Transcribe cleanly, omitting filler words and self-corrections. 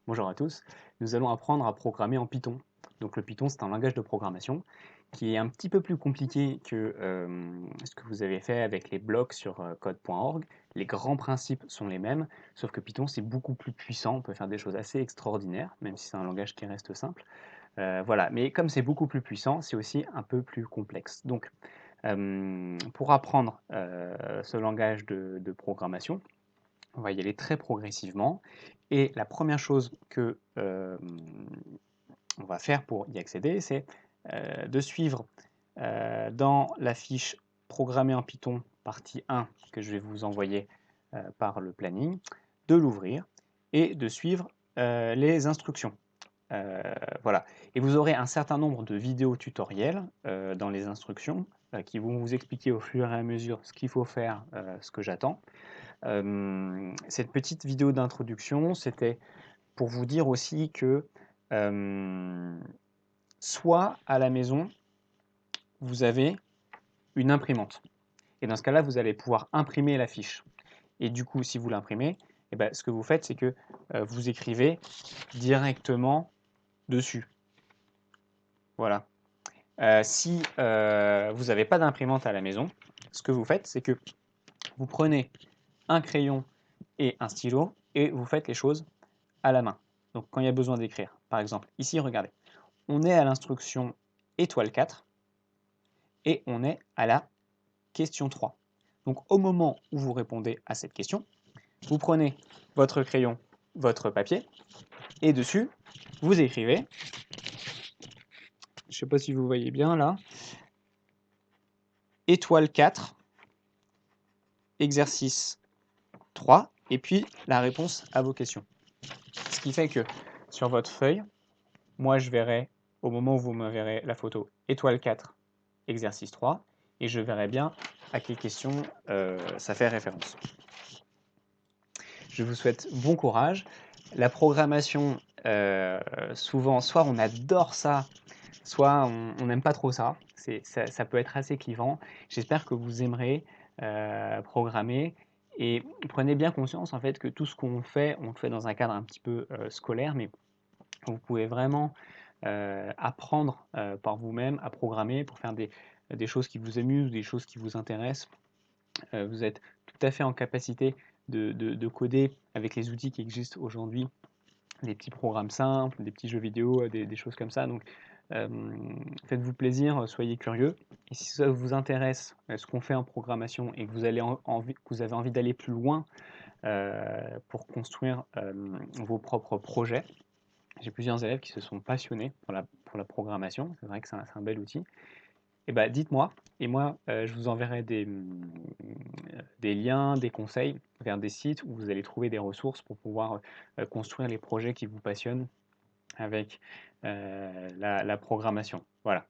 Bonjour à tous. Nous allons apprendre à programmer en Python. Donc le Python, c'est un langage de programmation qui est un petit peu plus compliqué que ce que vous avez fait avec les blocs sur code.org. Les grands principes sont les mêmes, sauf que Python, c'est beaucoup plus puissant. On peut faire des choses assez extraordinaires, même si c'est un langage qui reste simple. Voilà. Mais comme c'est beaucoup plus puissant, c'est aussi un peu plus complexe. Donc, pour apprendre ce langage de programmation, on va y aller très progressivement. Et la première chose que on va faire pour y accéder, c'est de suivre dans la fiche programmer en Python partie 1 que je vais vous envoyer par le planning, de l'ouvrir et de suivre les instructions. Voilà. Et vous aurez un certain nombre de vidéos tutoriels dans les instructions qui vont vous expliquer au fur et à mesure ce qu'il faut faire, ce que j'attends. Cette petite vidéo d'introduction, c'était pour vous dire aussi que soit à la maison, vous avez une imprimante. Et dans ce cas-là, vous allez pouvoir imprimer la fiche. Et du coup, si vous l'imprimez, eh ben, ce que vous faites, c'est que vous écrivez directement dessus. Voilà. Si vous n'avez pas d'imprimante à la maison, ce que vous faites, c'est que vous prenez un crayon et un stylo et vous faites les choses à la main. Donc quand il y a besoin d'écrire, par exemple, ici, regardez, on est à l'instruction étoile 4 et on est à la question 3. Donc au moment où vous répondez à cette question, vous prenez votre crayon, votre papier, et dessus, vous écrivez, je ne sais pas si vous voyez bien là, étoile 4, exercice 3, et puis la réponse à vos questions. Ce qui fait que sur votre feuille, moi je verrai, au moment où vous me verrez la photo étoile 4, exercice 3, et je verrai bien à quelle question ça fait référence. Je vous souhaite bon courage. La programmation, souvent, soit on adore ça, soit on n'aime pas trop ça. Ça peut être assez clivant. J'espère que vous aimerez programmer et prenez bien conscience en fait que tout ce qu'on fait, on le fait dans un cadre un petit peu scolaire, mais vous pouvez vraiment apprendre par vous-même à programmer pour faire des choses qui vous amusent, des choses qui vous intéressent. Vous êtes tout à fait en capacité de coder avec les outils qui existent aujourd'hui, des petits programmes simples, des petits jeux vidéo, des choses comme ça. Donc, euh, faites-vous plaisir, soyez curieux. Et si ça vous intéresse, ce qu'on fait en programmation et que vous avez envie d'aller plus loin pour construire vos propres projets, j'ai plusieurs élèves qui se sont passionnés pour la programmation. C'est vrai que c'est un bel outil. Et bah, dites-moi, et moi, je vous enverrai des liens, des conseils vers des sites où vous allez trouver des ressources pour pouvoir construire les projets qui vous passionnent avec la programmation. Voilà.